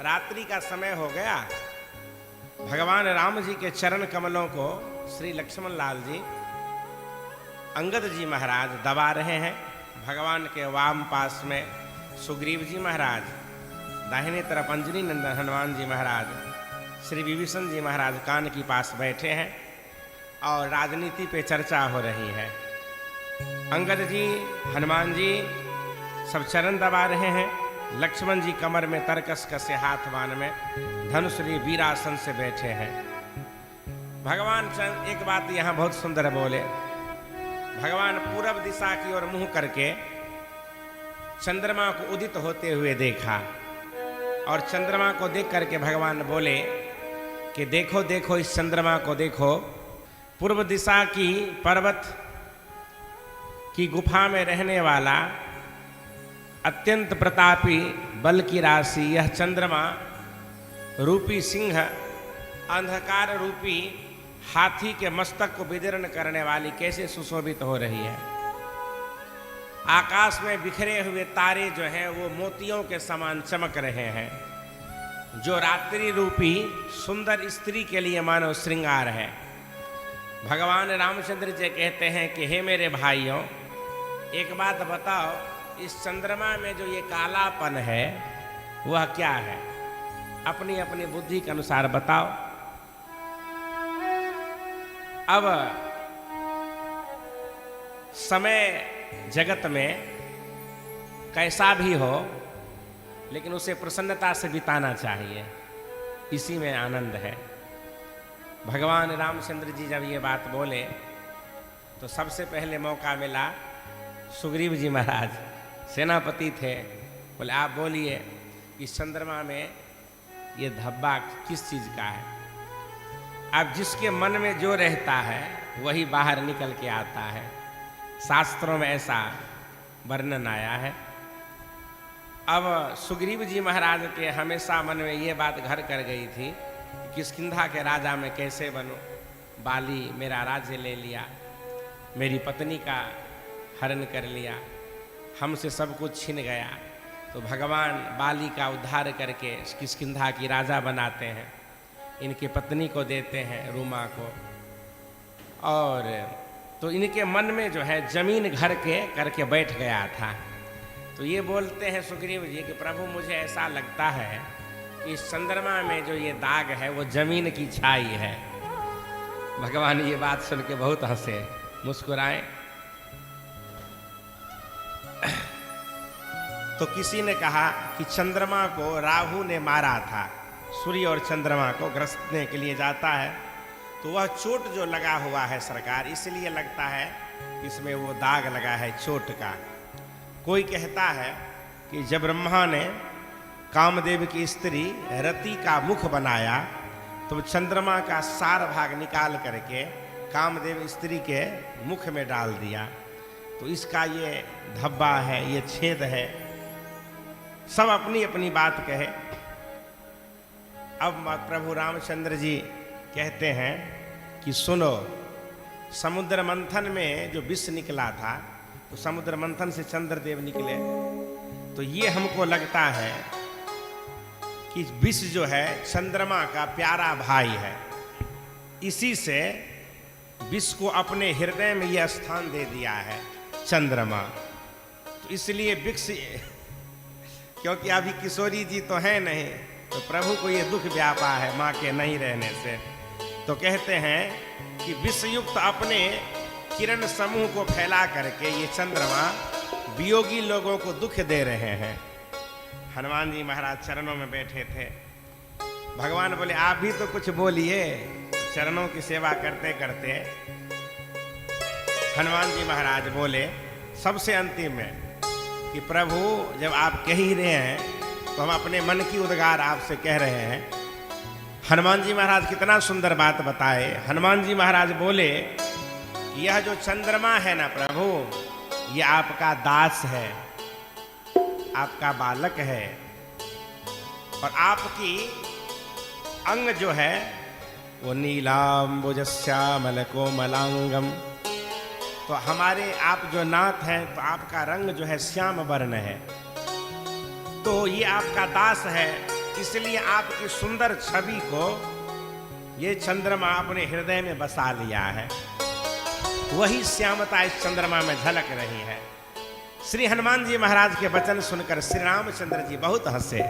रात्रि का समय हो गया। भगवान राम जी के चरण कमलों को श्री लक्ष्मण लाल जी, अंगद जी महाराज दबा रहे हैं। भगवान के वाम पास में सुग्रीव जी महाराज, दाहिने तरफ अंजनी नंदन हनुमान जी महाराज, श्री विभीषण जी महाराज कान के पास बैठे हैं और राजनीति पे चर्चा हो रही है। अंगद जी, हनुमान जी सब चरण दबा रहे हैं। लक्ष्मण जी कमर में तरकस कसे हाथ बाण में धनुषरी वीरासन से बैठे हैं। भगवान एक बात यहाँ बहुत सुंदर बोले। भगवान पूरब दिशा की ओर मुंह करके चंद्रमा को उदित होते हुए देखा और चंद्रमा को देख करके भगवान बोले कि देखो देखो इस चंद्रमा को देखो, पूर्व दिशा की पर्वत की गुफा में रहने वाला अत्यंत प्रतापी बल की राशि यह चंद्रमा रूपी सिंह अंधकार रूपी हाथी के मस्तक को विदीर्ण करने वाली कैसे सुशोभित हो रही है। आकाश में बिखरे हुए तारे जो हैं वो मोतियों के समान चमक रहे हैं, जो रात्रि रूपी सुंदर स्त्री के लिए मानव श्रृंगार है। भगवान रामचंद्र जी कहते हैं कि हे मेरे भाइयों, एक बात बताओ, इस चंद्रमा में जो ये कालापन है वह क्या है? अपनी अपनी बुद्धि के अनुसार बताओ। अब समय जगत में कैसा भी हो, लेकिन उसे प्रसन्नता से बिताना चाहिए, इसी में आनंद है। भगवान रामचंद्र जी जब ये बात बोले तो सबसे पहले मौका मिला सुग्रीव जी महाराज, सेनापति थे। बोले आप बोलिए, इस चंद्रमा में ये धब्बा किस चीज का है? अब जिसके मन में जो रहता है वही बाहर निकल के आता है। शास्त्रों में ऐसा वर्णन आया है। अब सुग्रीव जी महाराज के हमेशा मन में ये बात घर कर गई थी कि किष्किंधा के राजा में कैसे बनूं। बाली मेरा राज्य ले लिया, मेरी पत्नी का हरण कर लिया, हमसे सब कुछ छिन गया। तो भगवान बाली का उद्धार करके किष्किंधा की राजा बनाते हैं, इनकी पत्नी को देते हैं रूमा को। और तो इनके मन में जो है जमीन घर के करके बैठ गया था। तो ये बोलते हैं सुग्रीव जी कि प्रभु मुझे ऐसा लगता है कि इस चंद्रमा में जो ये दाग है वो जमीन की छाई है। भगवान ये बात सुन के बहुत हंसे, मुस्कुराए। तो किसी ने कहा कि चंद्रमा को राहु ने मारा था, सूर्य और चंद्रमा को ग्रसने के लिए जाता है, तो वह चोट जो लगा हुआ है सरकार, इसलिए लगता है इसमें वो दाग लगा है चोट का। कोई कहता है कि जब ब्रह्मा ने कामदेव की स्त्री रति का मुख बनाया तो चंद्रमा का सार भाग निकाल करके कामदेव स्त्री के मुख में डाल दिया, तो इसका ये धब्बा है, ये छेद है। सब अपनी अपनी बात कहे। अब प्रभु रामचंद्र जी कहते हैं कि सुनो, समुद्र मंथन में जो विष निकला था, तो समुद्र मंथन से चंद्रदेव निकले, तो ये हमको लगता है कि विष जो है चंद्रमा का प्यारा भाई है, इसी से विष को अपने हृदय में यह स्थान दे दिया है चंद्रमा। तो इसलिए विष, क्योंकि अभी किशोरी जी तो है नहीं, तो प्रभु को ये दुख व्यापा है माँ के नहीं रहने से। तो कहते हैं कि विषयुक्त अपने किरण समूह को फैला करके ये चंद्रमा वियोगी लोगों को दुख दे रहे हैं। हनुमान जी महाराज चरणों में बैठे थे। भगवान बोले आप भी तो कुछ बोलिए। चरणों की सेवा करते करते हनुमान जी महाराज बोले सबसे अंतिम में कि प्रभु जब आप कह ही रहे हैं तो हम अपने मन की उद्गार आपसे कह रहे हैं। हनुमान जी महाराज कितना सुंदर बात बताए। हनुमान जी महाराज बोले यह जो चंद्रमा है ना प्रभु, ये आपका दास है, आपका बालक है, और आपकी अंग जो है वो नीलांबुजश्यामल कोमलांगम। तो हमारे आप जो नाथ हैं तो आपका रंग जो है श्याम वर्ण है, तो ये आपका दास है, इसलिए आपकी सुंदर छवि को ये चंद्रमा अपने हृदय में बसा लिया है। वही श्यामता इस चंद्रमा में झलक रही है। श्री हनुमान जी महाराज के वचन सुनकर श्री रामचंद्र जी बहुत हंसे।